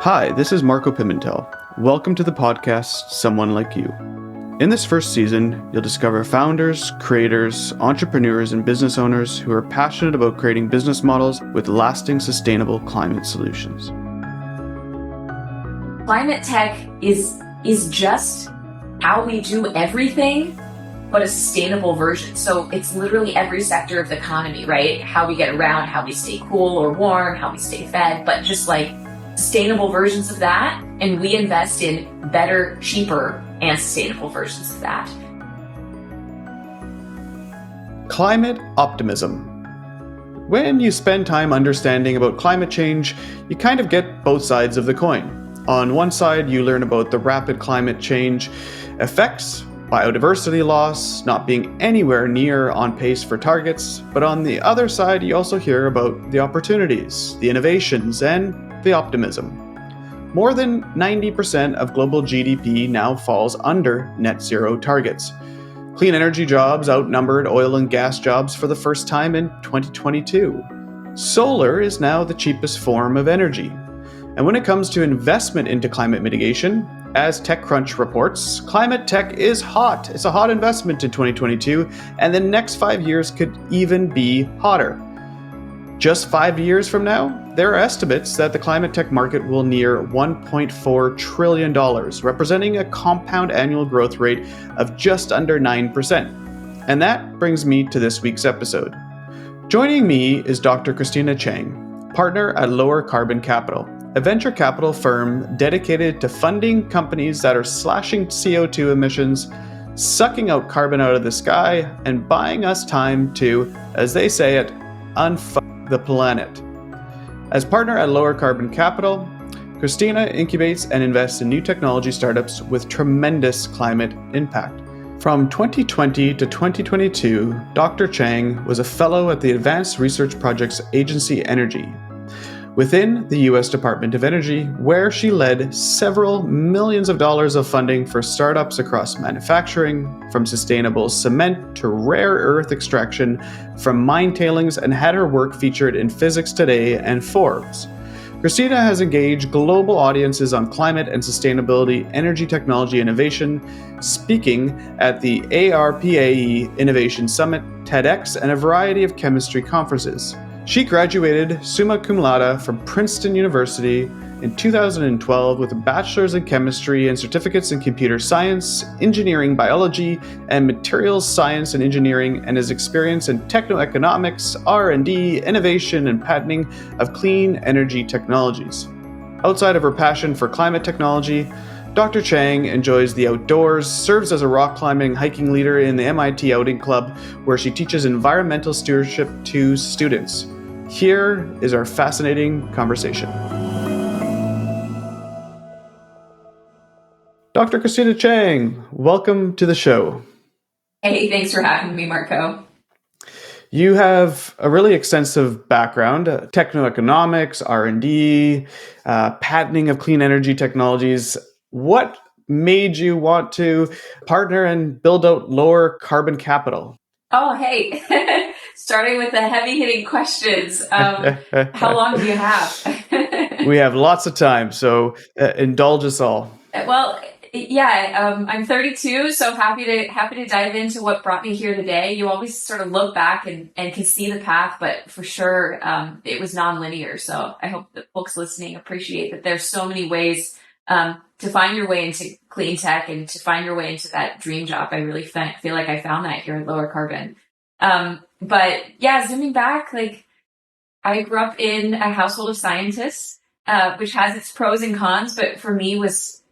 Hi, this is Marco Pimentel. Welcome to the podcast, Someone Like You. In this first season, you'll discover founders, creators, entrepreneurs, and business owners who are passionate about creating business models with lasting, sustainable climate solutions. Climate tech is just how we do everything, but a sustainable version. So it's literally every sector of the economy, right? How we get around, how we stay cool or warm, how we stay fed, but just like sustainable versions of that. And we invest in better, cheaper, and sustainable versions of that. Climate optimism. When you spend time understanding about climate change, you kind of get both sides of the coin. On one side, you learn about the rapid climate change effects, biodiversity loss, not being anywhere near on pace for targets. But on the other side, you also hear about the opportunities, the innovations, and the optimism. More than 90% of global GDP now falls under net zero targets. Clean energy jobs outnumbered oil and gas jobs for the first time in 2022. Solar is now the cheapest form of energy. And when it comes to investment into climate mitigation, as TechCrunch reports, climate tech is hot. It's a hot investment in 2022, and the next 5 years could even be hotter. Just 5 years from now, there are estimates that the climate tech market will near $1.4 trillion, representing a compound annual growth rate of just under 9%. And that brings me to this week's episode. Joining me is Dr. Christina Chang, partner at Lowercarbon Capital, a venture capital firm dedicated to funding companies that are slashing CO2 emissions, sucking out carbon out of the sky, and buying us time to, as they say it, unfuck the planet. As partner at Lowercarbon Capital, Christina incubates and invests in new technology startups with tremendous climate impact. From 2020 to 2022, Dr. Chang was a fellow at the Advanced Research Projects Agency Energy within the U.S. Department of Energy, where she led several millions of dollars of funding for startups across manufacturing, from sustainable cement to rare earth extraction from mine tailings, and had her work featured in Physics Today and Forbes. Christina has engaged global audiences on climate and sustainability, energy technology innovation, speaking at the ARPA-E Innovation Summit, TEDx, and a variety of chemistry conferences. She graduated summa cum laude from Princeton University in 2012 with a bachelor's in chemistry and certificates in computer science, engineering biology, and materials science and engineering, and has experience in techno-economics, R&D, innovation, and patenting of clean energy technologies. Outside of her passion for climate technology, Dr. Chang enjoys the outdoors, serves as a rock climbing hiking leader in the MIT Outing Club, where she teaches environmental stewardship to students. Here is our fascinating conversation. Dr. Christina Chang, welcome to the show. Hey, thanks for having me, Marco. You have a really extensive background, techno-economics, R&D, patenting of clean energy technologies. What made you want to partner and build out Lowercarbon Oh, hey, starting with the heavy-hitting questions. How long do you have? We have lots of time, so indulge us all. Well, yeah, I'm 32, so happy to dive into what brought me here today. You always sort of look back and can see the path, but for sure, it was nonlinear. So I hope that folks listening appreciate that there's so many ways to find your way into clean tech and to find your way into that dream job. I really feel like I found that here at Lower Carbon. But yeah, zooming back, like I grew up in a household of scientists, which has its pros and cons, but for me was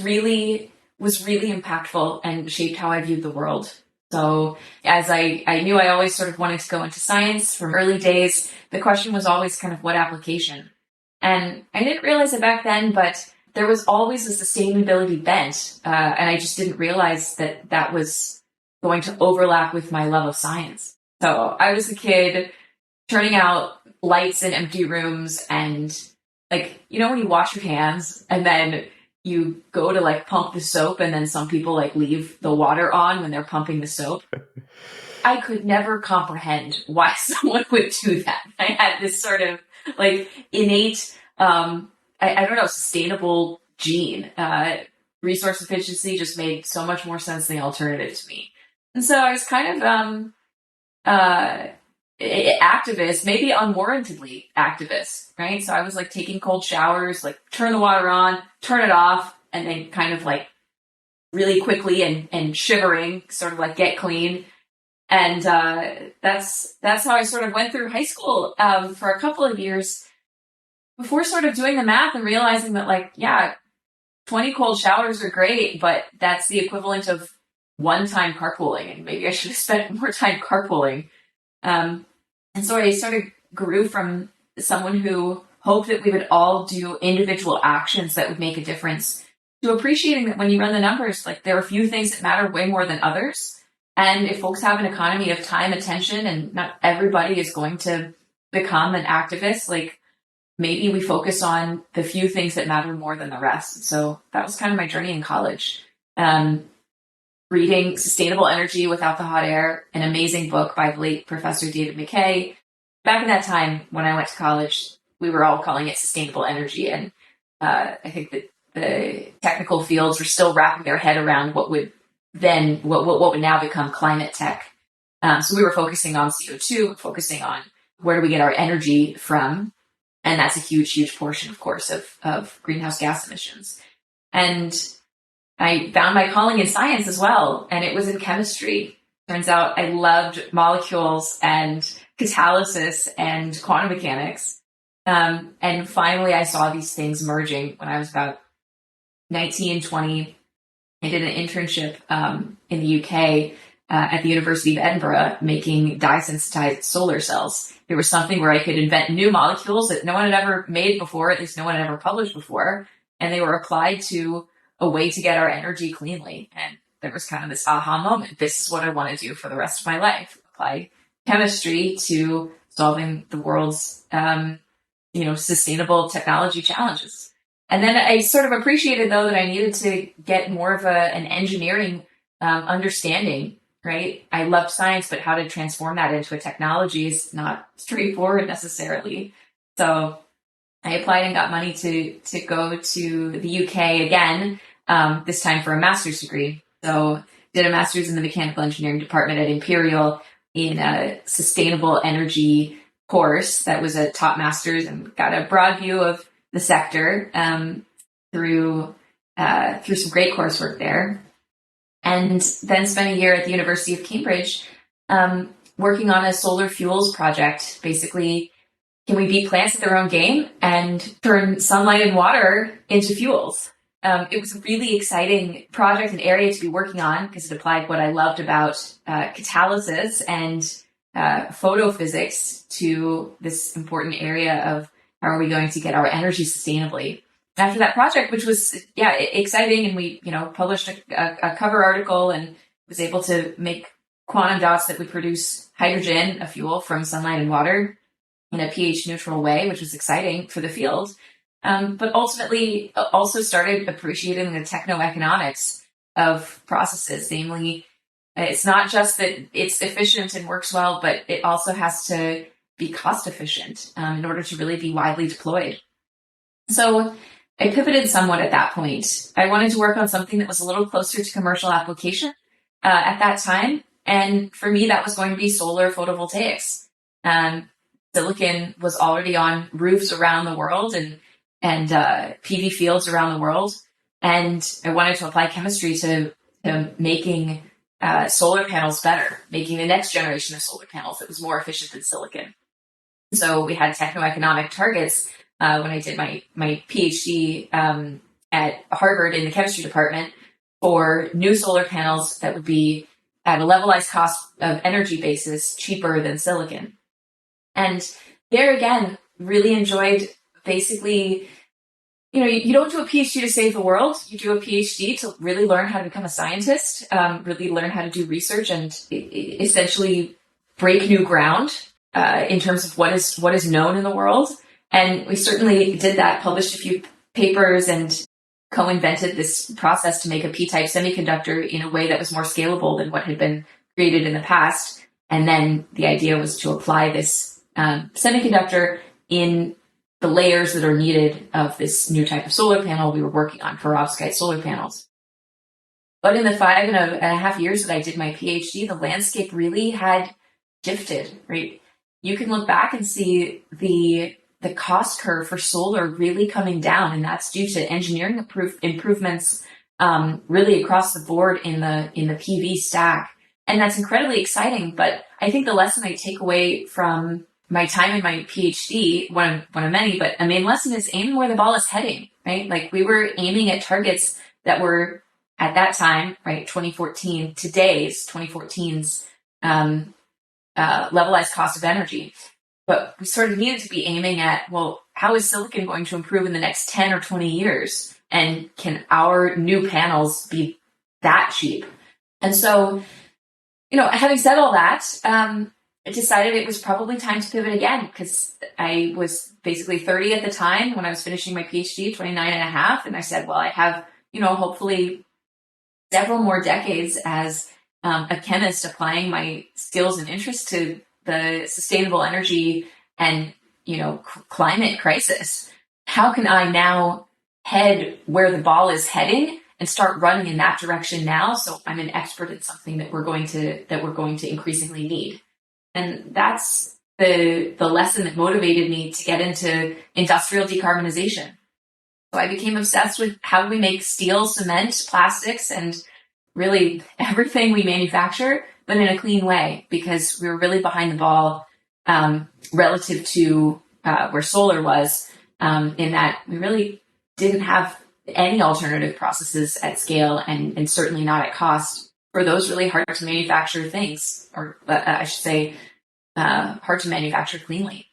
really impactful and shaped how I viewed the world. So as I knew I always sort of wanted to go into science from early days, the question was always kind of what application? And I didn't realize it back then, but there was always a sustainability bent. And I just didn't realize that that was going to overlap with my love of science. So I was a kid turning out lights in empty rooms and like, you know, when you wash your hands and then you go to like pump the soap and then some people like leave the water on when they're pumping the soap. I could never comprehend why someone would do that. I had this sort of like innate I don't know, sustainable gene. Resource efficiency just made so much more sense than the alternative to me. And so I was kind of activist, maybe unwarrantedly activist, right? So I was like taking cold showers, like turn the water on, turn it off, and then kind of like really quickly and shivering, sort of like get clean. And that's how I sort of went through high school for a couple of years before sort of doing the math and realizing that, like, yeah, 20 cold showers are great, but that's the equivalent of one time carpooling, and maybe I should have spent more time carpooling. And so I sort of grew from someone who hoped that we would all do individual actions that would make a difference to appreciating that when you run the numbers, like, there are a few things that matter way more than others. And if folks have an economy of time, attention, and not everybody is going to become an activist, like, maybe we focus on the few things that matter more than the rest. So that was kind of my journey in college. Reading Sustainable Energy Without the Hot Air, an amazing book by the late Professor David McKay. Back in that time, when I went to college, we were all calling it sustainable energy. And I think that the technical fields were still wrapping their head around what would now become climate tech. So we were focusing on CO2, focusing on where do we get our energy from. And that's a huge, huge portion, of course, of greenhouse gas emissions. And I found my calling in science as well, and it was in chemistry. Turns out I loved molecules and catalysis and quantum mechanics. And finally, I saw these things merging when I was about 19, 20. I did an internship in the UK at the University of Edinburgh making dye-sensitized solar cells. There was something where I could invent new molecules that no one had ever made before, at least no one had ever published before, and they were applied to a way to get our energy cleanly. And there was kind of this aha moment. This is what I want to do for the rest of my life. Apply chemistry to solving the world's, sustainable technology challenges. And then I sort of appreciated, though, that I needed to get more of an engineering understanding, right? I loved science, but how to transform that into a technology is not straightforward necessarily. So I applied and got money to go to the UK again, this time for a master's degree. So did a master's in the mechanical engineering department at Imperial in a sustainable energy course that was a top master's, and got a broad view of the sector through some great coursework there. And then spent a year at the University of Cambridge working on a solar fuels project. Basically, can we beat plants at their own game and turn sunlight and water into fuels? It was a really exciting project and area to be working on because it applied what I loved about catalysis and photophysics to this important area of how are we going to get our energy sustainably. After that project, which was, exciting, and we, published a cover article and was able to make quantum dots that would produce hydrogen, a fuel from sunlight and water, in a pH neutral way, which was exciting for the field. But ultimately also started appreciating the techno-economics of processes. Namely, it's not just that it's efficient and works well, but it also has to be cost efficient in order to really be widely deployed. So I pivoted somewhat at that point. I wanted to work on something that was a little closer to commercial application at that time. And for me, that was going to be solar photovoltaics. Silicon was already on roofs around the world and PV fields around the world. And I wanted to apply chemistry to making solar panels better, making the next generation of solar panels that was more efficient than silicon. So we had techno-economic targets when I did my PhD at Harvard in the chemistry department for new solar panels that would be at a levelized cost of energy basis cheaper than silicon. And there again, really enjoyed basically, you don't do a PhD to save the world. You do a PhD to really learn how to become a scientist, really learn how to do research and essentially break new ground in terms of what is known in the world. And we certainly did that, published a few papers and co-invented this process to make a P-type semiconductor in a way that was more scalable than what had been created in the past. And then the idea was to apply this semiconductor in the layers that are needed of this new type of solar panel we were working on, perovskite solar panels. But in the 5.5 years that I did my PhD, the landscape really had shifted, right? You can look back and see the cost curve for solar really coming down, and that's due to engineering improvements really across the board in the PV stack. And that's incredibly exciting. But I think the lesson I take away from my time in my PhD, one of many, but a main lesson is aiming where the ball is heading, right? Like we were aiming at targets that were at that time, right, 2014's levelized cost of energy. But we sort of needed to be aiming at, well, how is silicon going to improve in the next 10 or 20 years? And can our new panels be that cheap? And so, having said all that, I decided it was probably time to pivot again, because I was basically 30 at the time when I was finishing my PhD, 29 and a half. And I said, well, I have, hopefully several more decades as a chemist applying my skills and interests to the sustainable energy and, climate crisis. How can I now head where the ball is heading and start running in that direction now, so I'm an expert at something that we're going to increasingly need? And that's the lesson that motivated me to get into industrial decarbonization. So I became obsessed with how do we make steel, cement, plastics, and really everything we manufacture, but in a clean way, because we were really behind the ball relative to where solar was, in that we really didn't have any alternative processes at scale, and certainly not at cost for those really hard to manufacture things, or I should say hard to manufacture cleanly.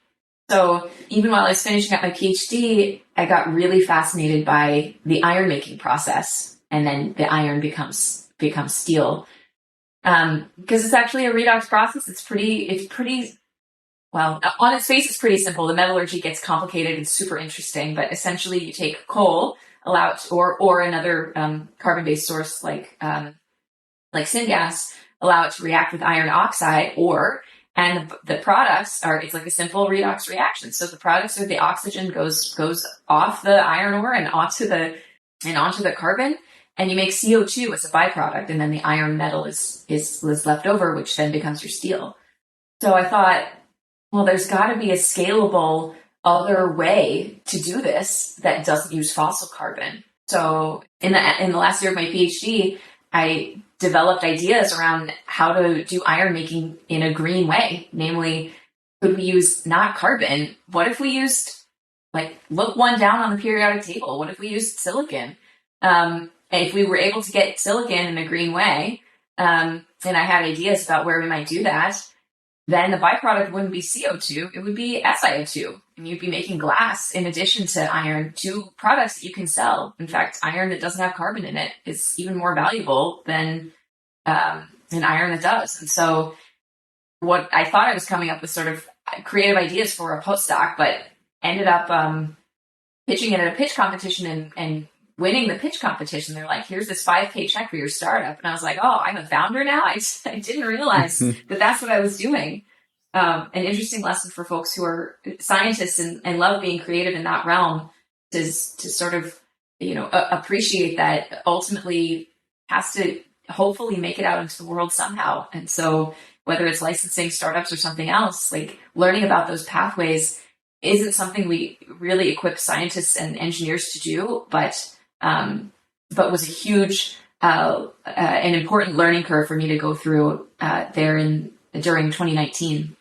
So even while I was finishing up my PhD, I got really fascinated by the iron making process, and then the iron becomes steel. Because it's actually a redox process. It's pretty, well, on its face, it's pretty simple. The metallurgy gets complicated and super interesting, but essentially you take coal, allow it, or another carbon-based source like syngas, allow it to react with iron oxide, and the products are, it's like a simple redox reaction. So the products are the oxygen goes off the iron ore and onto the carbon, and you make CO2 as a byproduct, and then the iron metal is left over, which then becomes your steel. So I thought, well, there's got to be a scalable other way to do this that doesn't use fossil carbon. So in the last year of my PhD, I developed ideas around how to do iron making in a green way. Namely, could we use not carbon? What if we used, look one down on the periodic table? What if we used silicon? And if we were able to get silicon in a green way, and I had ideas about where we might do that, then the byproduct wouldn't be CO2, it would be SiO2. And you'd be making glass in addition to iron, two products that you can sell. In fact, iron that doesn't have carbon in it is even more valuable than an iron that does. And so what I thought I was coming up with sort of creative ideas for a postdoc, but ended up pitching it at a pitch competition and winning the pitch competition. They're like, here's this 5K check for your startup. And I was like, oh, I'm a founder now? I didn't realize that that's what I was doing. An interesting lesson for folks who are scientists and love being creative in that realm to sort of, appreciate that ultimately has to hopefully make it out into the world somehow. And so whether it's licensing startups or something else, learning about those pathways isn't something we really equip scientists and engineers to do, but was a huge, an important learning curve for me to go through during 2019.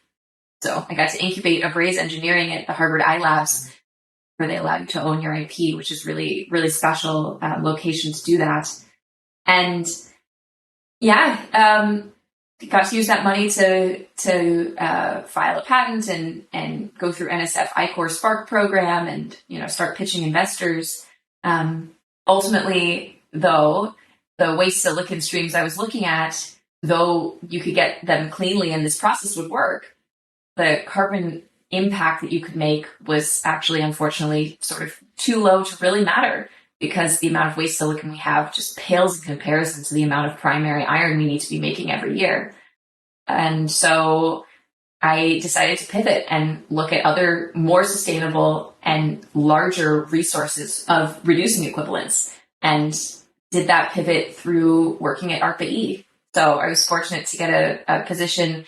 So I got to incubate Abraze Engineering at the Harvard iLabs, where they allow you to own your IP, which is really, really special location to do that. And got to use that money to file a patent and go through NSF I-Core Spark program and start pitching investors. Ultimately, though, the waste silicon streams I was looking at, though you could get them cleanly and this process would work, the carbon impact that you could make was actually, unfortunately, sort of too low to really matter, because the amount of waste silicon we have just pales in comparison to the amount of primary iron we need to be making every year. And so I decided to pivot and look at other more sustainable and larger resources of reducing equivalents, and did that pivot through working at ARPA-E. So I was fortunate to get a position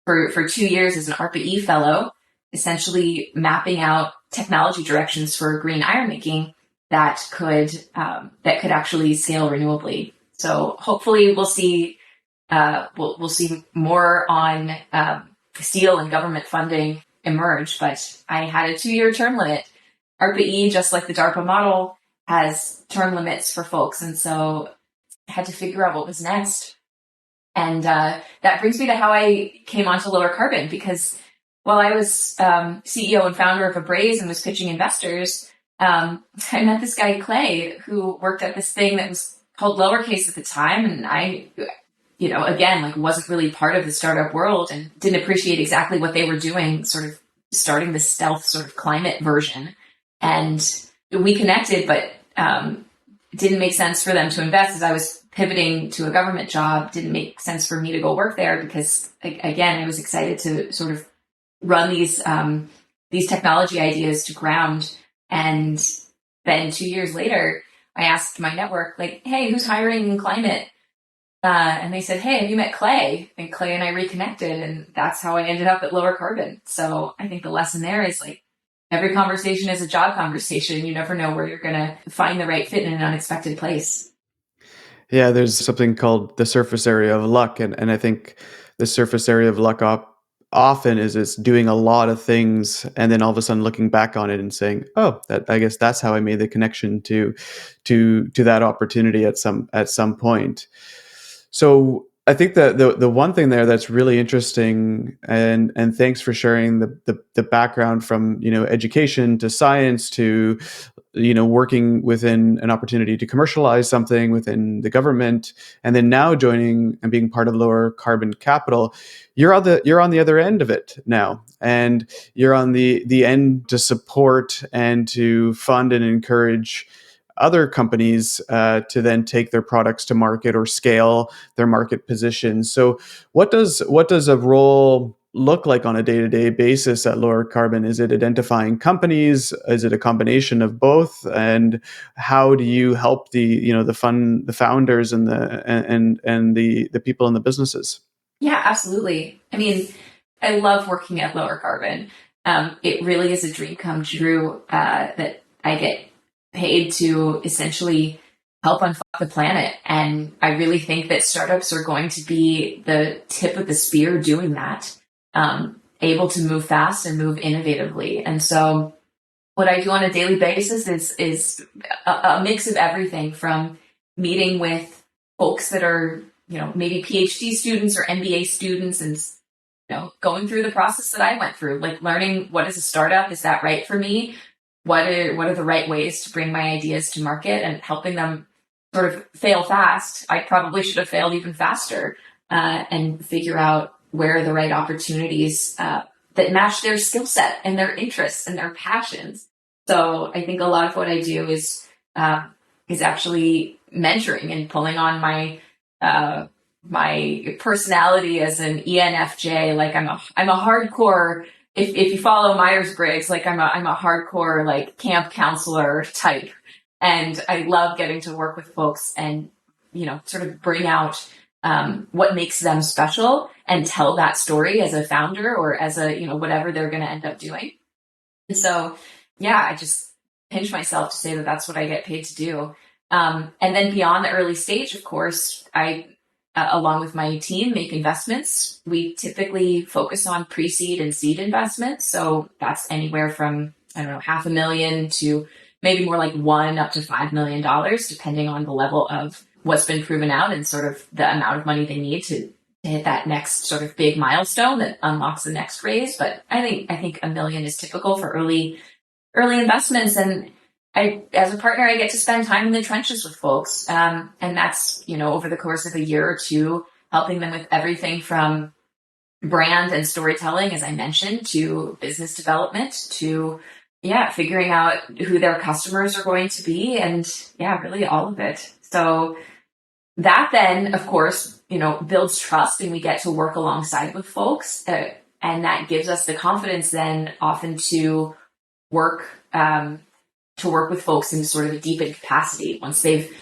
for 2 years as an ARPA-E fellow, essentially mapping out technology directions for green iron making that could actually scale renewably. So hopefully we'll see more on steel and government funding emerge. But I had a 2-year term limit. ARPA-E, just like the DARPA model, has term limits for folks, and so I had to figure out what was next. And that brings me to how I came onto Lower Carbon, because while I was CEO and founder of Abraze and was pitching investors, I met this guy, Clay, who worked at this thing that was called Lowercase at the time. And I, again, like wasn't really part of the startup world and didn't appreciate exactly what they were doing, sort of starting the stealth sort of climate version. And we connected, but it didn't make sense for them to invest as I was pivoting to a government job. Didn't make sense for me to go work there because, again, I was excited to sort of run these technology ideas to ground. And then 2 years later, I asked my network, like, hey, who's hiring in climate? And they said, hey, have you met Clay? And Clay and I reconnected, and that's how I ended up at Lower Carbon. So I think the lesson there is, like, every conversation is a job conversation. You never know where you're going to find the right fit in an unexpected place. Yeah, there's something called the surface area of luck. And I think the surface area of luck often is doing a lot of things and then all of a sudden looking back on it and saying, oh, I guess that's how I made the connection to that opportunity at some point. So I think that the one thing there that's really interesting, and thanks for sharing the background from education to science to working within an opportunity to commercialize something within the government, and then now joining and being part of Lowercarbon Capital. You're on the other end of it now, and you're on the end to support and to fund and encourage other companies to then take their products to market or scale their market positions. So what does a role look like on a day-to-day basis at Lower Carbon? Is it identifying companies? Is it a combination of both? And how do you help the founders and the people in the businesses? Yeah, absolutely. I mean, I love working at Lower Carbon. It really is a dream come true that I get paid to essentially help unfuck the planet. And I really think that startups are going to be the tip of the spear doing that, able to move fast and move innovatively. And so what I do on a daily basis is a mix of everything, from meeting with folks that are, maybe PhD students or MBA students, and going through the process that I went through, like learning, what is a startup? Is that right for me? What are the right ways to bring my ideas to market, and helping them sort of fail fast. I probably should have failed even faster, and figure out where are the right opportunities that match their skill set and their interests and their passions. So I think a lot of what I do is actually mentoring and pulling on my personality as an ENFJ. Like I'm a hardcore. If you follow Myers-Briggs, like I'm a hardcore like camp counselor type, and I love getting to work with folks and sort of bring out what makes them special and tell that story as a founder or as a whatever they're going to end up doing. And so I just pinch myself to say that that's what I get paid to do. And then beyond the early stage, of course, I along with my team, make investments. We typically focus on pre-seed and seed investments. So that's anywhere from, $500,000 to maybe more like $1 up to $5 million, depending on the level of what's been proven out and sort of the amount of money they need to hit that next sort of big milestone that unlocks the next raise. But I think $1 million is typical for early investments. And as a partner, I get to spend time in the trenches with folks. And that's, over the course of a year or two, helping them with everything from brand and storytelling, as I mentioned, to business development, to, figuring out who their customers are going to be, and really all of it. So that then, of course, builds trust, and we get to work alongside with folks. And that gives us the confidence then often to work with folks in sort of a deepened capacity. Once they've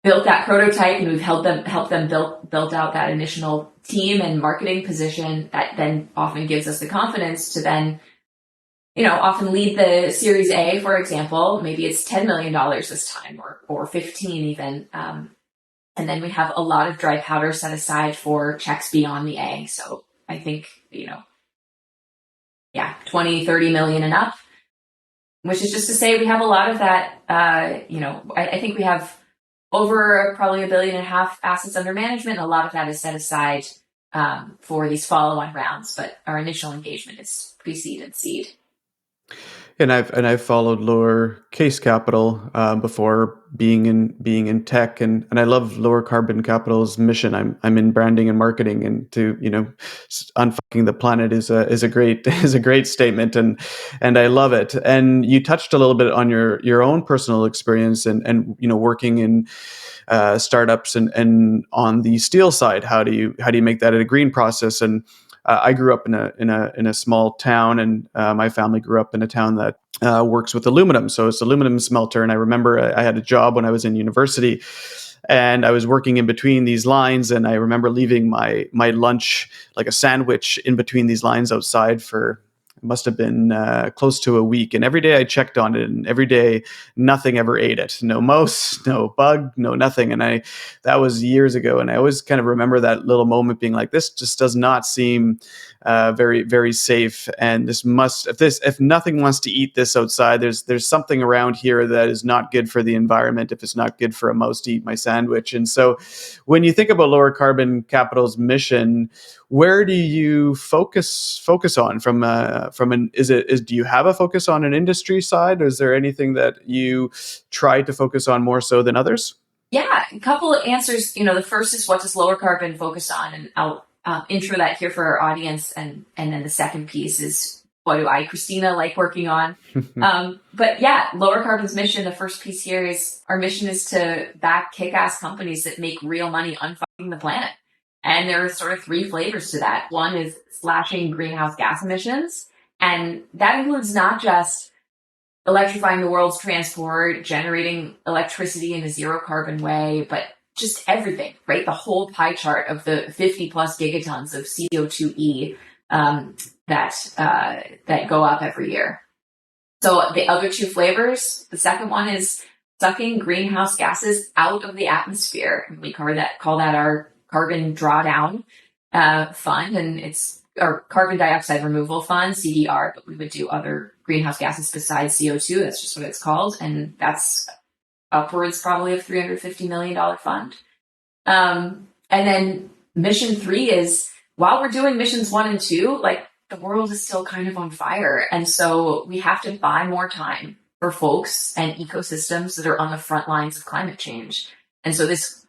built that prototype and we've helped them build out that initial team and marketing position, that then often gives us the confidence to then, often lead the Series A, for example. Maybe it's $10 million this time or 15 even. And then we have a lot of dry powder set aside for checks beyond the A. So I think, 20, 30 million and up, which is just to say we have a lot of that. I think we have over probably $1.5 billion assets under management. A lot of that is set aside for these follow-on rounds, but our initial engagement is pre-seed and seed. And I've followed Lowercarbon Capital before being in tech, and I love Lowercarbon Capital's mission. I'm in branding and marketing, and to unfucking the planet is a great statement, and I love it. And you touched a little bit on your own personal experience and working in startups and on the steel side. How do you make that a green process? And I grew up in a small town, and my family grew up in a town that works with aluminum. So it's aluminum smelter. And I remember I had a job when I was in university, and I was working in between these lines. And I remember leaving my lunch, like a sandwich, in between these lines outside for, it must have been close to a week. And every day I checked on it, and every day nothing ever ate it. No mouse, no bug, no nothing. And that was years ago. And I always kind of remember that little moment being like, this just does not seem very, very safe. And if nothing wants to eat this outside, there's something around here that is not good for the environment if it's not good for a mouse to eat my sandwich. And so when you think about Lowercarbon Capital's mission, where do you focus on do you have a focus on an industry side, or is there anything that you try to focus on more so than others? Yeah, a couple of answers. The first is, what does Lowercarbon focus on? And I'll intro that here for our audience. And then the second piece is, what do I, Christina, like working on? But yeah, Lowercarbon's mission, the first piece here is, our mission is to back kick-ass companies that make real money unfucking the planet. And there are sort of three flavors to that. One is slashing greenhouse gas emissions. And that includes not just electrifying the world's transport, generating electricity in a zero carbon way, but just everything, right? The whole pie chart of the 50 plus gigatons of CO2e that go up every year. So the other two flavors, the second one is sucking greenhouse gases out of the atmosphere. And we call that our carbon drawdown fund, and it's our carbon dioxide removal fund, CDR, but we would do other greenhouse gases besides CO2. That's just what it's called. And that's upwards probably of $350 million fund. And then mission 3 is, while we're doing missions 1 and 2, like, the world is still kind of on fire. And so we have to buy more time for folks and ecosystems that are on the front lines of climate change. And so this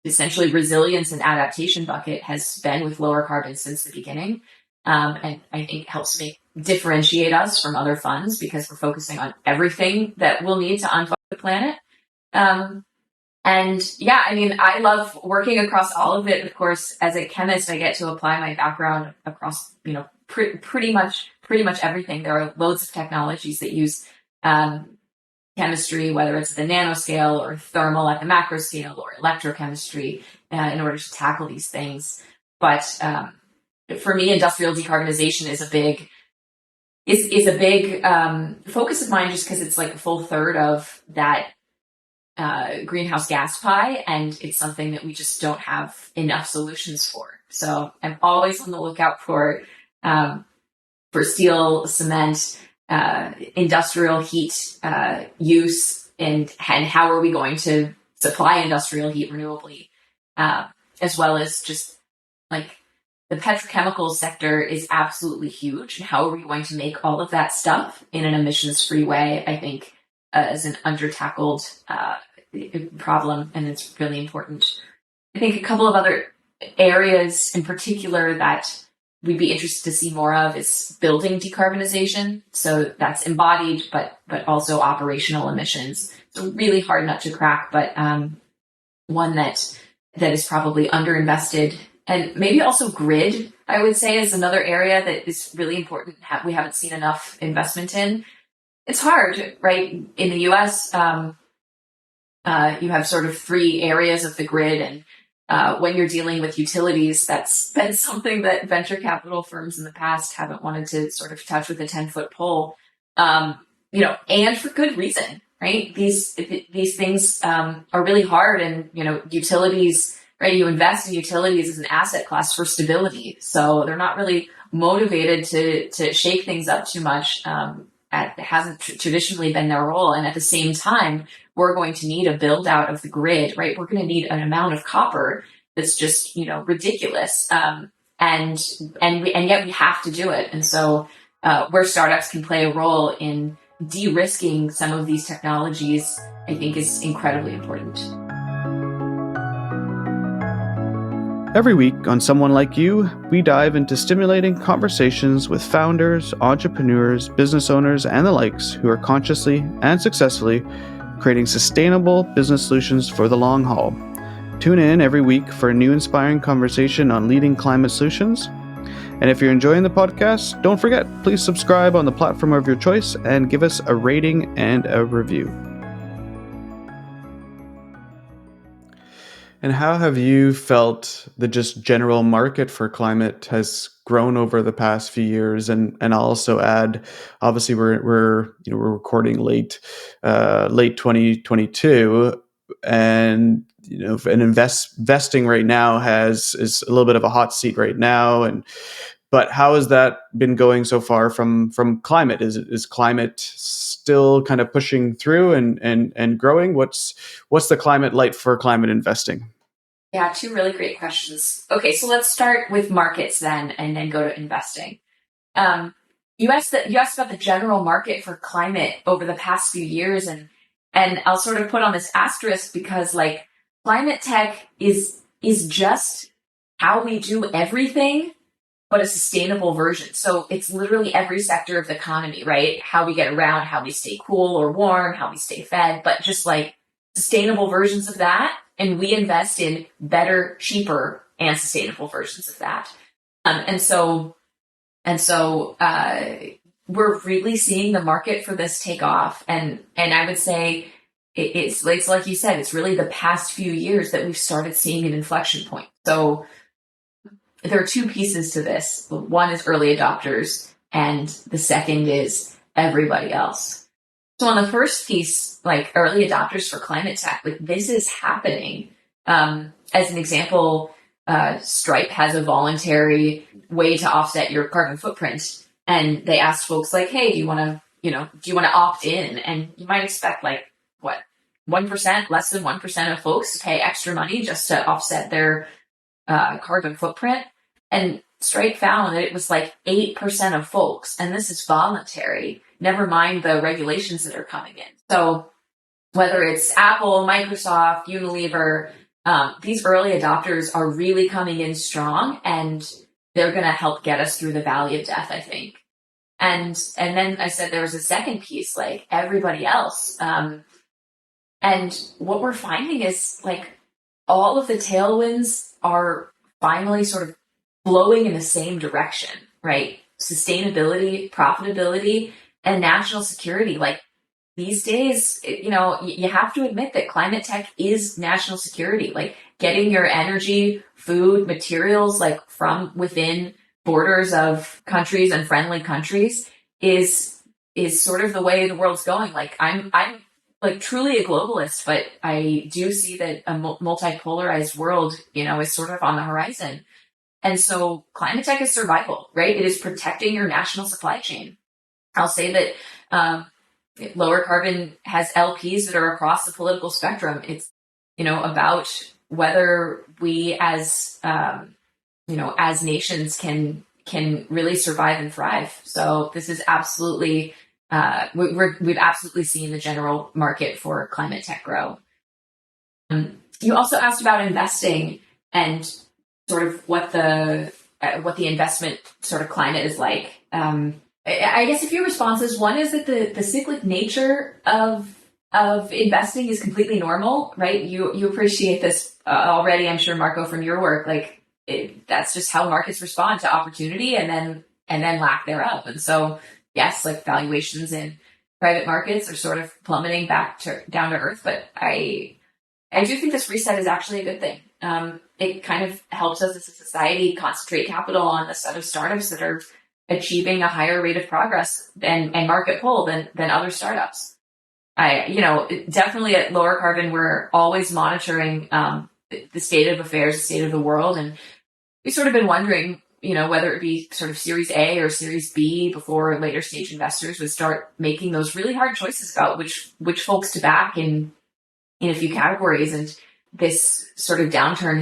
essentially resilience and adaptation bucket has been with Lowercarbon since the beginning. And I think helps differentiate us from other funds, because we're focusing on everything that we'll need to unfuck the planet. And yeah, I mean, I love working across all of it. Of course, as a chemist, I get to apply my background across, pretty much everything. There are loads of technologies that use chemistry, whether it's at the nanoscale or thermal at the macro scale or electrochemistry, in order to tackle these things. But for me, industrial decarbonization is a big focus of mine, just because it's like a full third of that greenhouse gas pie, and it's something that we just don't have enough solutions for. So I'm always on the lookout for steel, cement, industrial heat use, and how are we going to supply industrial heat renewably, as well as just like the petrochemical sector is absolutely huge. And how are we going to make all of that stuff in an emissions-free way, I think, is an under-tackled problem, and it's really important. I think a couple of other areas in particular that we'd be interested to see more of is building decarbonization. So that's embodied, but also operational emissions. It's a really hard nut to crack, but one that is probably underinvested And maybe also grid, I would say, is another area that is really important. We haven't seen enough investment in. It's hard, right? In the US, you have sort of three areas of the grid. And when you're dealing with utilities, that's been something that venture capital firms in the past haven't wanted to sort of touch with a 10-foot pole, and for good reason, right? These things are really hard, and, utilities, right? You invest in utilities as an asset class for stability. So they're not really motivated to shake things up too much. It hasn't traditionally been their role. And at the same time, we're going to need a build out of the grid, right? We're going to need an amount of copper that's just, ridiculous. And yet we have to do it. And so where startups can play a role in de-risking some of these technologies, I think is incredibly important. Every week on Someone Like You, we dive into stimulating conversations with founders, entrepreneurs, business owners, and the likes who are consciously and successfully creating sustainable business solutions for the long haul. Tune in every week for a new inspiring conversation on leading climate solutions. And if you're enjoying the podcast, don't forget, please subscribe on the platform of your choice and give us a rating and a review. And how have you felt the just general market for climate has grown over the past few years? And I'll also add, obviously we're recording late 2022, and investing right now is a little bit of a hot seat right now. But how has that been going so far from climate? Is climate still kind of pushing through and growing? What's the climate like for climate investing? Yeah, two really great questions. Okay, so let's start with markets then, and then go to investing. You asked about the general market for climate over the past few years, and I'll sort of put on this asterisk because climate tech is just how we do everything, but a sustainable version. So it's literally every sector of the economy, right? How we get around, how we stay cool or warm, how we stay fed, but just sustainable versions of that. And we invest in better, cheaper, and sustainable versions of that. And so we're really seeing the market for this take off. And I would say it's like you said, it's really the past few years that we've started seeing an inflection point. So there are two pieces to this. One is early adopters, and the second is everybody else. So on the first piece, early adopters for climate tech, this is happening. As an example, Stripe has a voluntary way to offset your carbon footprint, and they asked folks hey, do you want to opt in? And you might expect 1%, less than 1% of folks to pay extra money just to offset their carbon footprint. And Stripe found that it was 8% of folks, and this is voluntary, never mind the regulations that are coming in. So whether it's Apple, Microsoft, Unilever, these early adopters are really coming in strong, and they're going to help get us through the valley of death, I think. And then I said there was a second piece, everybody else. And what we're finding is all of the tailwinds are finally sort of flowing in the same direction, right? Sustainability, profitability, and national security. These days, you have to admit that climate tech is national security. Getting your energy, food, materials, from within borders of countries and friendly countries is sort of the way the world's going. I'm truly a globalist, but I do see that a multipolarized world, is sort of on the horizon. And so climate tech is survival, right? It is protecting your national supply chain. I'll say that Lower Carbon has LPs that are across the political spectrum. It's, about whether we as nations can really survive and thrive. So this is absolutely, we've absolutely seen the general market for climate tech grow. You also asked about investing and sort of what the investment sort of climate is like. I guess a few responses. One is that the cyclic nature of investing is completely normal, right? You appreciate this already, I'm sure, Marco, from your work. that's just how markets respond to opportunity and then lack thereof. And so, yes, like valuations in private markets are sort of plummeting back down to earth. But I do think this reset is actually a good thing. It kind of helps us as a society concentrate capital on the set of startups that are achieving a higher rate of progress and market pull than other startups. Definitely at Lower Carbon, we're always monitoring the state of affairs, the state of the world. And we've sort of been wondering, whether it be sort of Series A or Series B before later stage investors would start making those really hard choices about which folks to back in a few categories. And this sort of downturn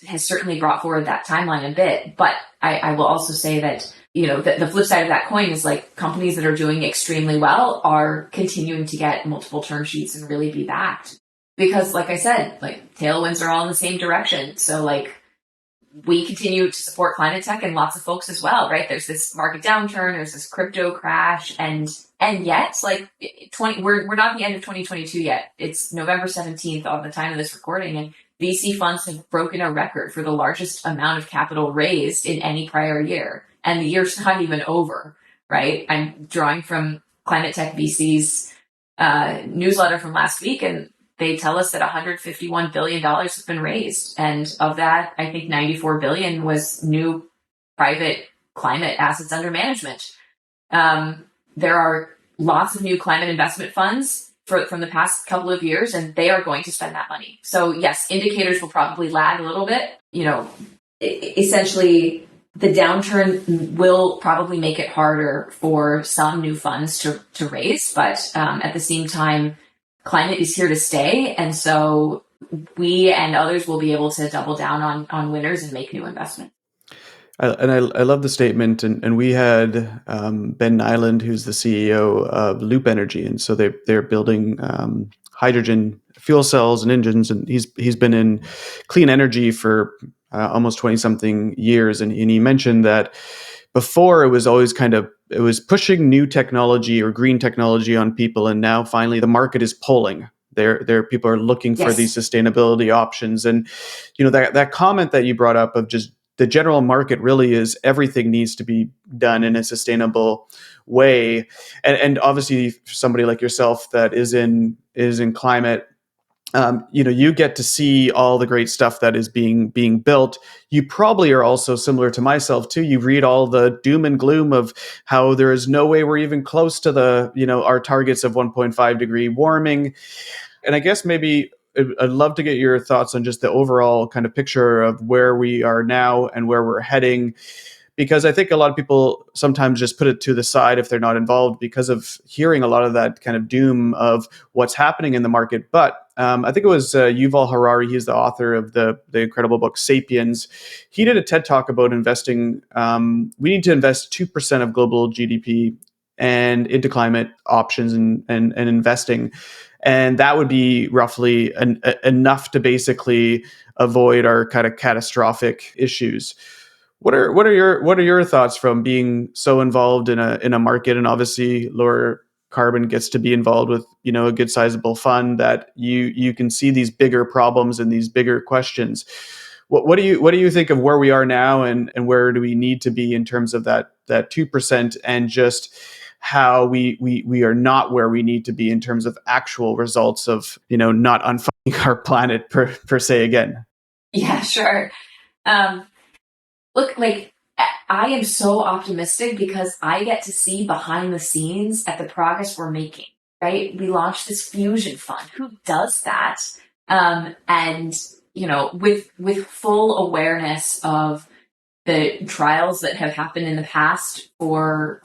has certainly brought forward that timeline a bit. But I will also say that, the flip side of that coin is like companies that are doing extremely well are continuing to get multiple term sheets and really be backed. Because like I said, like tailwinds are all in the same direction. So like we continue to support climate tech and lots of folks as well, right? There's this market downturn, there's this crypto crash, and yet like we're not at the end of 2022 yet. It's November 17th on the time of this recording, and VC funds have broken a record for the largest amount of capital raised in any prior year. And the year's not even over, right? I'm drawing from Climate Tech VC's newsletter from last week, and they tell us that $151 billion has been raised. And of that, I think $94 billion was new private climate assets under management. There are lots of new climate investment funds from the past couple of years, and they are going to spend that money. So yes, indicators will probably lag a little bit. Essentially, the downturn will probably make it harder for some new funds to raise, but at the same time, climate is here to stay. And so we and others will be able to double down on winners and make new investments. I love the statement, and we had Ben Nyland, who's the CEO of Loop Energy, and so they're building hydrogen fuel cells and engines, and he's been in clean energy for almost 20-something years, and he mentioned that before it was always it was pushing new technology or green technology on people, and now finally the market is pulling. There people are looking for these sustainability options, and that comment that you brought up of just the general market really is everything needs to be done in a sustainable way, and obviously for somebody like yourself that is in climate. You get to see all the great stuff that is being built. You probably are also similar to myself too. You read all the doom and gloom of how there is no way we're even close to our targets of 1.5 degree warming. And I guess maybe I'd love to get your thoughts on just the overall kind of picture of where we are now and where we're heading. Because I think a lot of people sometimes just put it to the side if they're not involved because of hearing a lot of that kind of doom of what's happening in the market. But I think it was Yuval Harari, he's the author of the incredible book Sapiens. He did a TED Talk about investing. We need to invest 2% of global GDP and into climate options and investing. And that would be roughly enough to basically avoid our kind of catastrophic issues. What are your thoughts from being so involved in a market, and obviously Lower Carbon gets to be involved with a good sizable fund that you can see these bigger problems and these bigger questions. What do you think of where we are now, and where do we need to be in terms of that 2%, and just how we are not where we need to be in terms of actual results of not unfucking our planet per se again? Yeah, sure. Look, like, I am so optimistic because I get to see behind the scenes at the progress we're making, right? We launched this fusion fund. Who does that? And, with full awareness of the trials that have happened in the past for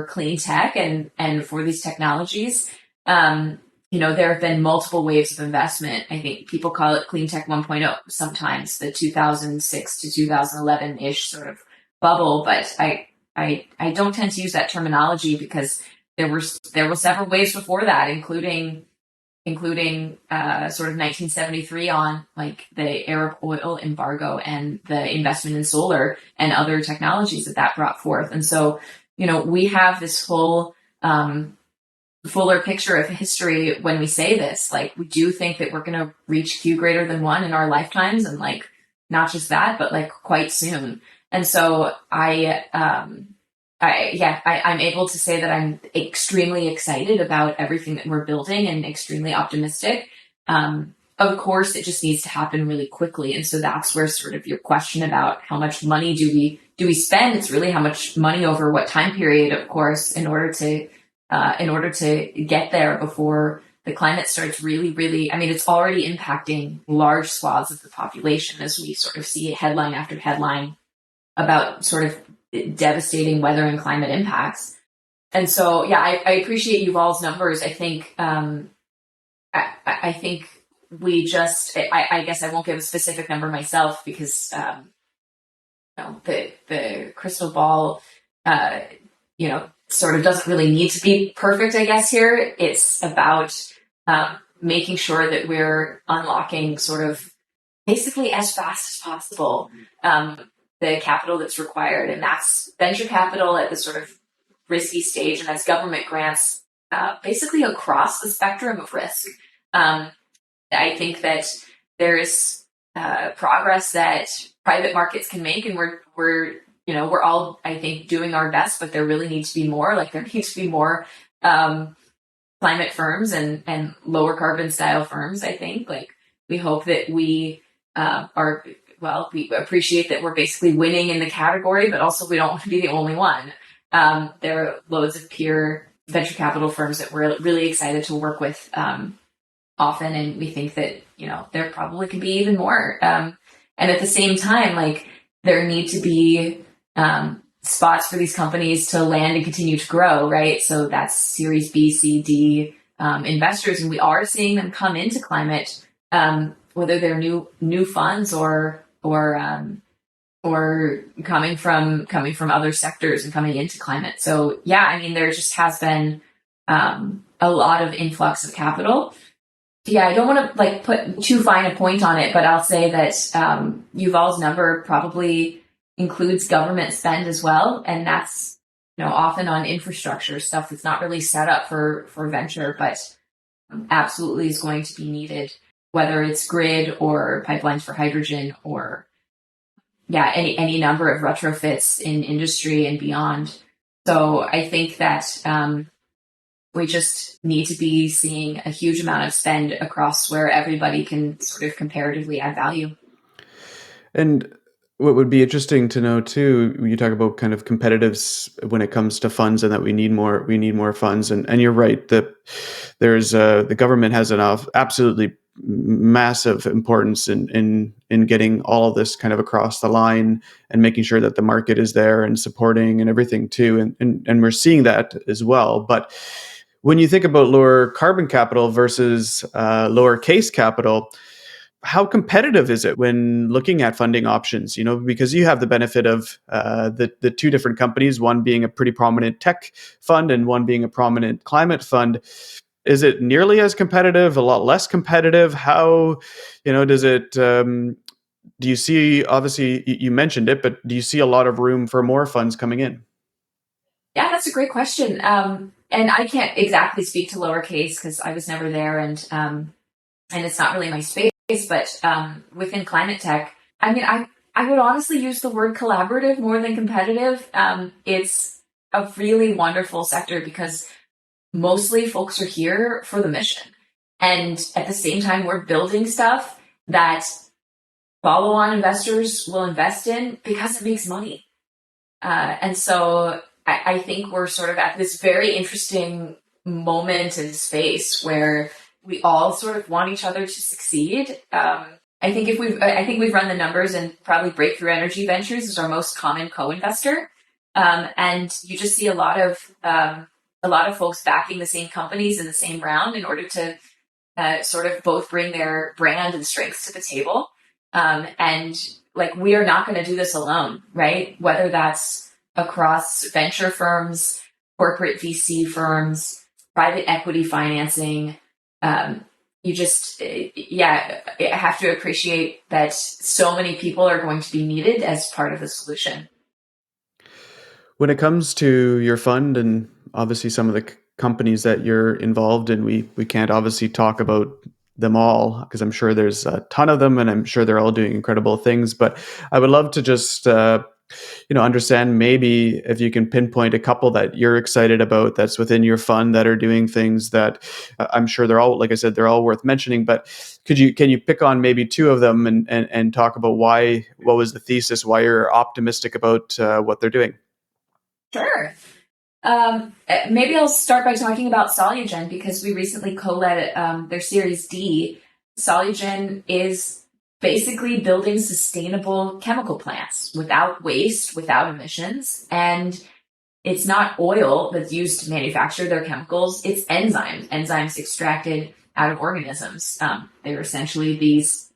clean tech and for these technologies, there have been multiple waves of investment. I think people call it clean tech 1.0 sometimes, the 2006 to 2011-ish sort of bubble. But I don't tend to use that terminology because there were several waves before that, including sort of 1973 on, like, the Arab oil embargo and the investment in solar and other technologies that brought forth. And so, we have this whole fuller picture of history when we say this. Like, we do think that we're going to reach Q greater than 1 in our lifetimes, and like not just that, but like quite soon. And so I'm able to say that I'm extremely excited about everything that we're building and extremely optimistic. Of course, it just needs to happen really quickly. And so that's where sort of your question about how much money do we spend? It's really how much money over what time period, of course, in order to get there before the climate starts really, I mean, it's already impacting large swaths of the population as we sort of see headline after headline about sort of devastating weather and climate impacts. And so, yeah, I appreciate Yuval's numbers. I think, I think we just, I guess I won't give a specific number myself because, the crystal ball, sort of doesn't really need to be perfect, I guess, here. It's about making sure that we're unlocking sort of basically as fast as possible the capital that's required. And that's venture capital at the sort of risky stage, and that's government grants basically across the spectrum of risk. I think that there's progress that private markets can make, and we're all, I think, doing our best, but there really needs to be more. Like, there needs to be more climate firms and lower carbon style firms, I think. Like, we hope that we we appreciate that we're basically winning in the category, but also we don't want to be the only one. There are loads of peer venture capital firms that we're really excited to work with often, and we think that, there probably could be even more. And at the same time, like, there need to be spots for these companies to land and continue to grow, right? So that's Series B, C, D investors, and we are seeing them come into climate, whether they're new funds or coming from other sectors and coming into climate. So yeah, I mean, there just has been a lot of influx of capital. Yeah, I don't want to put too fine a point on it, but I'll say that Yuval's number probably includes government spend as well, and that's often on infrastructure stuff that's not really set up for venture, but absolutely is going to be needed, whether it's grid or pipelines for hydrogen or any number of retrofits in industry and beyond. So I think that we just need to be seeing a huge amount of spend across where everybody can sort of comparatively add value. And what would be interesting to know too, you talk about kind of competitives when it comes to funds, and that we need more funds. And you're right that there's the government has an absolutely massive importance in getting all of this kind of across the line and making sure that the market is there and supporting and everything too. And we're seeing that as well. But when you think about lower carbon capital versus lowercase capital, how competitive is it when looking at funding options? Because you have the benefit of the two different companies, one being a pretty prominent tech fund and one being a prominent climate fund. Is it nearly as competitive? A lot less competitive? How, does it? Do you see? Obviously, you mentioned it, but do you see a lot of room for more funds coming in? Yeah, that's a great question. And I can't exactly speak to lowercase because I was never there, and it's not really my space. But within climate tech, I mean, I would honestly use the word collaborative more than competitive. It's a really wonderful sector because mostly folks are here for the mission. And at the same time, we're building stuff that follow-on investors will invest in because it makes money. And so I think we're sort of at this very interesting moment in space where we all sort of want each other to succeed. I think we've run the numbers, and probably Breakthrough Energy Ventures is our most common co-investor. And you just see a lot of folks backing the same companies in the same round in order to sort of both bring their brand and strengths to the table. And we are not going to do this alone, right? Whether that's across venture firms, corporate VC firms, private equity financing, you just, have to appreciate that so many people are going to be needed as part of the solution. When it comes to your fund and obviously some of the companies that you're involved in, we can't obviously talk about them all, because I'm sure there's a ton of them and I'm sure they're all doing incredible things. But I would love to just understand maybe if you can pinpoint a couple that you're excited about that's within your fund that are doing things that I'm sure they're all, like I said, they're all worth mentioning. But can you pick on maybe two of them and talk about what was the thesis, why you're optimistic about what they're doing? Sure. Maybe I'll start by talking about Solugen because we recently co-led their Series D. Solugen is basically building sustainable chemical plants without waste, without emissions, and it's not oil that's used to manufacture their chemicals. It's enzymes extracted out of organisms. They're essentially these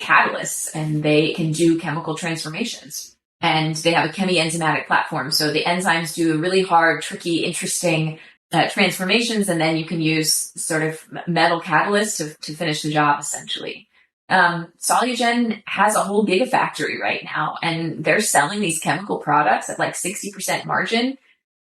catalysts, and they can do chemical transformations. And they have a chemi-enzymatic platform. So the enzymes do really hard, tricky, interesting transformations, and then you can use sort of metal catalysts to finish the job, essentially. Solugen has a whole gigafactory right now, and they're selling these chemical products at like 60% margin.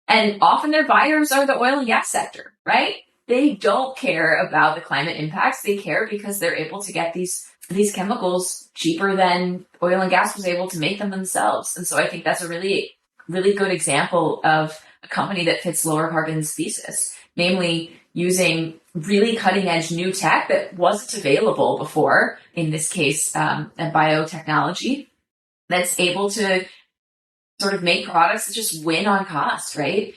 And often their buyers are the oil and gas sector, right? They don't care about the climate impacts. They care because they're able to get these chemicals cheaper than oil and gas was able to make them themselves. And so I think that's a really, really good example of a company that fits Lowercarbon's thesis, namely using really cutting edge new tech that wasn't available before, in this case, a biotechnology that's able to sort of make products that just win on cost, right?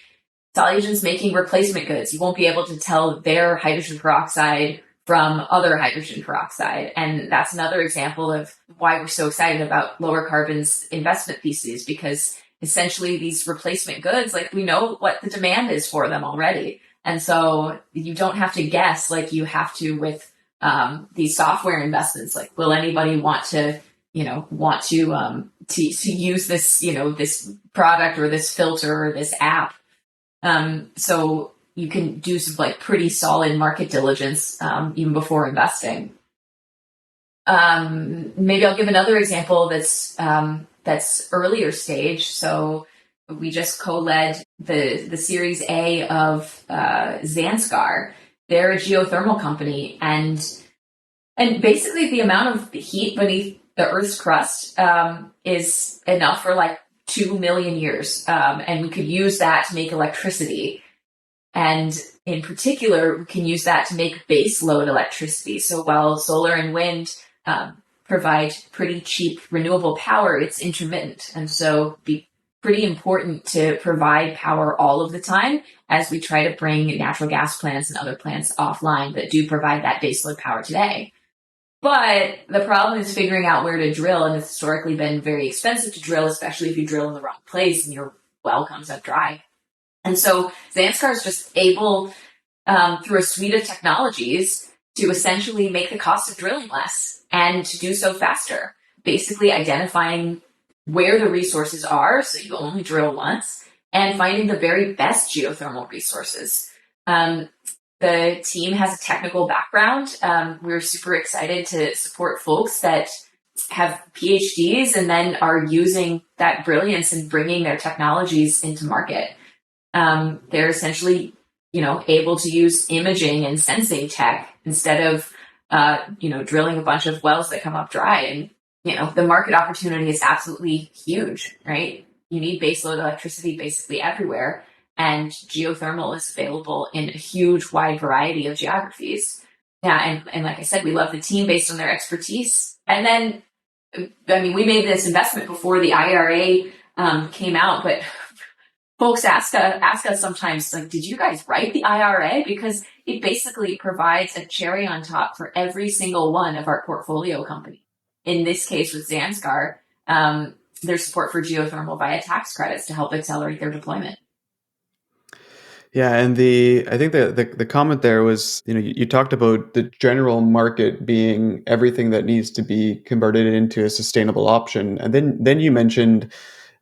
Solugen's making replacement goods. You won't be able to tell their hydrogen peroxide from other hydrogen peroxide. And that's another example of why we're so excited about Lowercarbon's investment thesis, because essentially these replacement goods, like we know what the demand is for them already. And so you don't have to guess like you have to with these software investments. Like, will anybody want to use this, this product or this filter or this app? So you can do some like pretty solid market diligence even before investing. Maybe I'll give another example that's earlier stage. So we just co-led the Series A of Zanskar. They're a geothermal company, and basically the amount of heat beneath the Earth's crust is enough for like 2 million years, and we could use that to make electricity. And in particular, we can use that to make base load electricity. So while solar and wind provide pretty cheap renewable power, it's intermittent. And so it'd be pretty important to provide power all of the time as we try to bring natural gas plants and other plants offline that do provide that base load power today. But the problem is figuring out where to drill, and it's historically been very expensive to drill, especially if you drill in the wrong place and your well comes up dry. And so Zanskar is just able, through a suite of technologies, to essentially make the cost of drilling less and to do so faster, basically identifying where the resources are, so you only drill once, and finding the very best geothermal resources. The team has a technical background. We're super excited to support folks that have PhDs and then are using that brilliance and bringing their technologies into market. They're essentially, able to use imaging and sensing tech instead of, drilling a bunch of wells that come up dry. And, the market opportunity is absolutely huge, right? You need baseload electricity basically everywhere. And geothermal is available in a huge, wide variety of geographies. Yeah, and like I said, we love the team based on their expertise. And then, we made this investment before the IRA came out, but folks ask us sometimes, like, did you guys write the IRA? Because it basically provides a cherry on top for every single one of our portfolio company. In this case with Zanskar, there's support for geothermal via tax credits to help accelerate their deployment. Yeah, and I think the comment there was, you talked about the general market being everything that needs to be converted into a sustainable option, and then you mentioned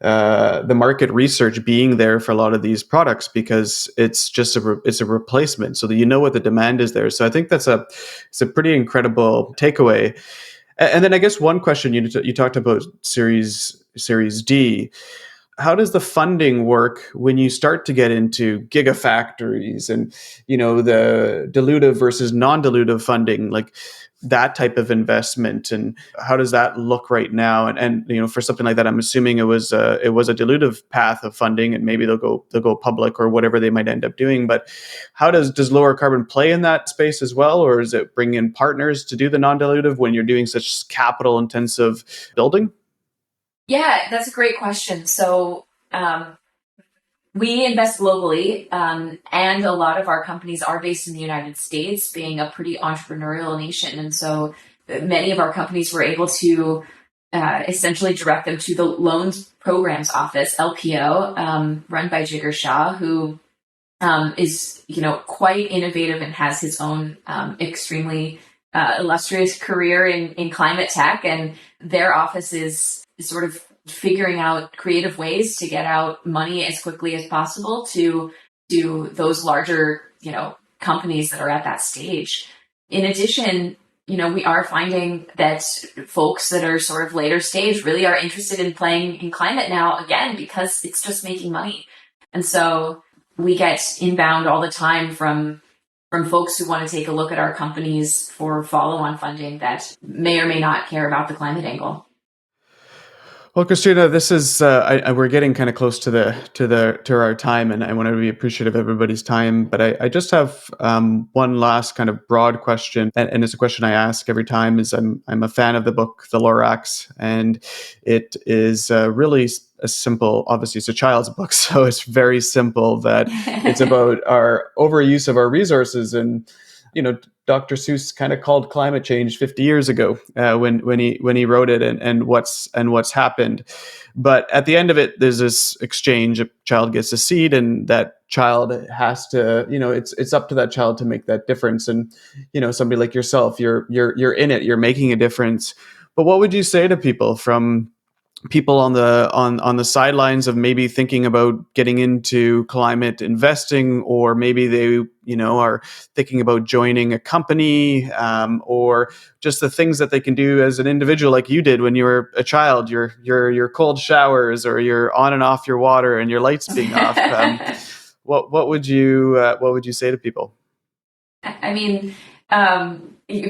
the market research being there for a lot of these products because it's just it's a replacement, so that what the demand is there. So I think it's a pretty incredible takeaway. And then I guess one question, you talked about Series D. how does the funding work when you start to get into gigafactories and, the dilutive versus non-dilutive funding, like that type of investment, and how does that look right now? And for something like that, I'm assuming it was a dilutive path of funding, and maybe they'll go public or whatever they might end up doing. But how does lower carbon play in that space as well, or is it bring in partners to do the non-dilutive when you're doing such capital intensive building? Yeah, that's a great question. So we invest globally, and a lot of our companies are based in the United States, being a pretty entrepreneurial nation. And so many of our companies were able to essentially direct them to the Loans Programs Office, LPO, run by Jigar Shah, who is quite innovative and has his own extremely illustrious career in climate tech. And their office is sort of figuring out creative ways to get out money as quickly as possible to those larger, companies that are at that stage. In addition, we are finding that folks that are sort of later stage really are interested in playing in climate now, again, because it's just making money. And so we get inbound all the time from folks who want to take a look at our companies for follow-on funding that may or may not care about the climate angle. Well, Christina, this is we're getting kind of close to our time, and I want to be appreciative of everybody's time. But I just have one last kind of broad question, and it's a question I ask every time. Is I'm a fan of the book The Lorax, and it is really a simple. Obviously, it's a child's book, so it's very simple. That it's about our overuse of our resources, and Dr. Seuss kind of called climate change 50 years ago when he wrote it, and what's happened. But at the end of it, there's this exchange. A child gets a seed, and that child has to, it's up to that child to make that difference. And somebody like yourself, you're in it, you're making a difference. But what would you say to people on the sidelines of maybe thinking about getting into climate investing, or maybe they are thinking about joining a company, or just the things that they can do as an individual, like you did when you were a child, your cold showers, or your on and off your water and your lights being off. What would you say to people? I mean,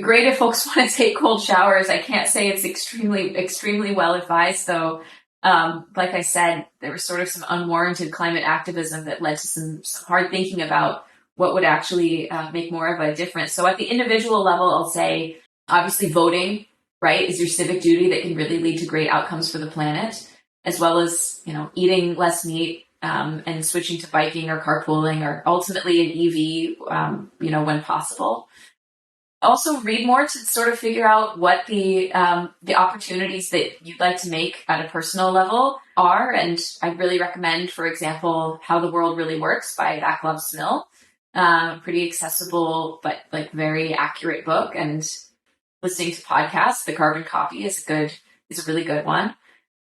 great if folks want to take cold showers. I can't say it's extremely well advised, though. Like I said, there was sort of some unwarranted climate activism that led to some hard thinking about what would actually make more of a difference. So at the individual level, I'll say, obviously voting, right, is your civic duty that can really lead to great outcomes for the planet, as well as, eating less meat, and switching to biking or carpooling, or ultimately an EV, when possible. Also, read more to sort of figure out what the opportunities that you'd like to make at a personal level are. And I really recommend, for example, How the World Really Works by Vaclav Smil. Pretty accessible, but like very accurate book. And listening to podcasts, The Carbon Copy is a really good one.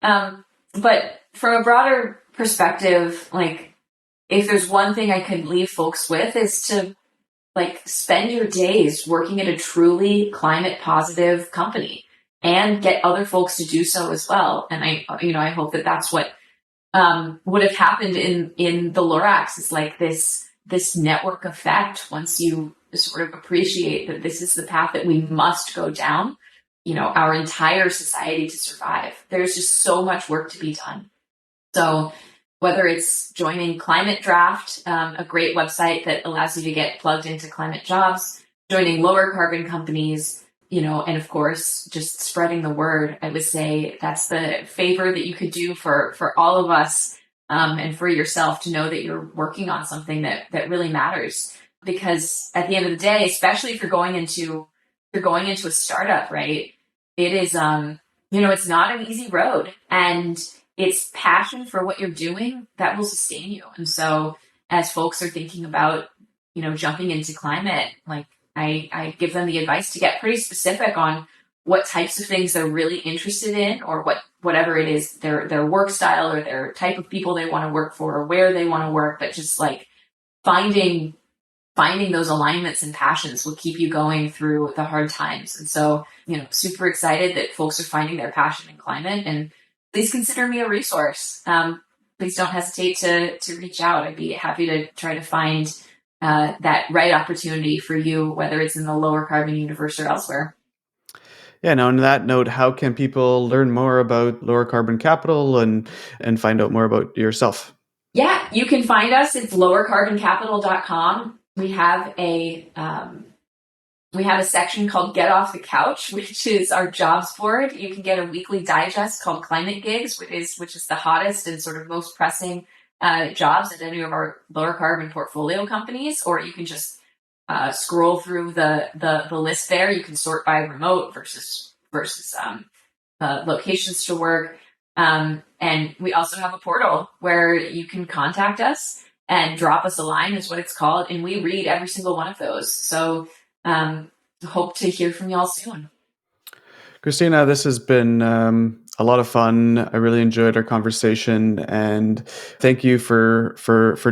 But from a broader perspective, like, if there's one thing I could leave folks with, is to spend your days working at a truly climate positive company and get other folks to do so as well. And I hope that that's what would have happened in the Lorax, is like this network effect. Once you sort of appreciate that this is the path that we must go down, our entire society to survive, there's just so much work to be done. So whether it's joining Climate Draft, a great website that allows you to get plugged into climate jobs, joining lower carbon companies, and of course, just spreading the word, I would say that's the favor that you could do for all of us, and for yourself, to know that you're working on something that really matters. Because at the end of the day, especially if you're going into a startup, right, it is, it's not an easy road, and it's passion for what you're doing that will sustain you. And so as folks are thinking about, jumping into climate, like I give them the advice to get pretty specific on what types of things they're really interested in, or whatever it is, their work style, or their type of people they want to work for, or where they want to work. But just like finding those alignments and passions will keep you going through the hard times. And so, super excited that folks are finding their passion in climate, and please consider me a resource. please don't hesitate to reach out. I'd be happy to try to find that right opportunity for you, whether it's in the lower carbon universe or elsewhere. Yeah, now on that note, how can people learn more about Lowercarbon Capital and find out more about yourself? Yeah, you can find us. It's lowercarboncapital.com. We have a section called Get Off the Couch, which is our jobs board. You can get a weekly digest called Climate Gigs, which is the hottest and sort of most pressing jobs at any of our lower carbon portfolio companies, or you can just scroll through the list there. You can sort by remote versus locations to work. And we also have a portal where you can contact us and drop us a line, is what it's called. And we read every single one of those. So hope to hear from y'all soon. Christina, this has been a lot of fun. I really enjoyed our conversation, and thank you for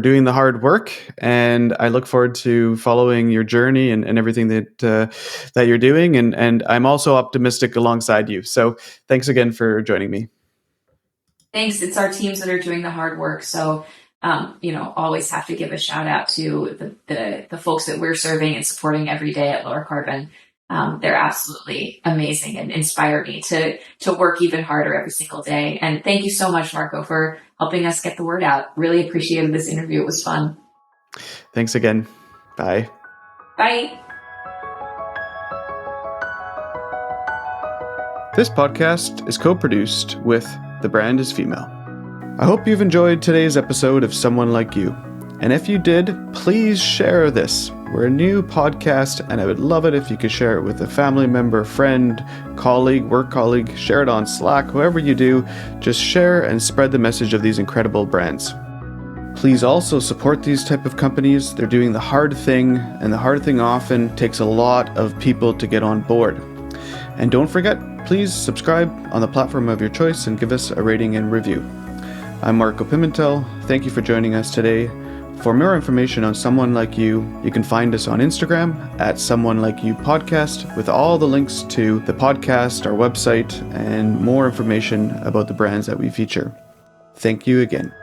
doing the hard work. And I look forward to following your journey and everything that you're doing. And I'm also optimistic alongside you. So thanks again for joining me. Thanks. It's our teams that are doing the hard work. So, always have to give a shout out to the folks that we're serving and supporting every day at Lower Carbon. They're absolutely amazing and inspire me to work even harder every single day. And thank you so much, Marco, for helping us get the word out. Really appreciated this interview. It was fun. Thanks again. Bye. Bye. This podcast is co-produced with The Brand is Female. I hope you've enjoyed today's episode of Someone Like You. And if you did, please share this. We're a new podcast, and I would love it if you could share it with a family member, friend, colleague, work colleague. Share it on Slack, whoever you do. Just share and spread the message of these incredible brands. Please also support these type of companies. They're doing the hard thing, and the hard thing often takes a lot of people to get on board. And don't forget, please subscribe on the platform of your choice and give us a rating and review. I'm Marco Pimentel. Thank you for joining us today. For more information on Someone Like You, you can find us on Instagram at Someone Like You Podcast, with all the links to the podcast, our website, and more information about the brands that we feature. Thank you again.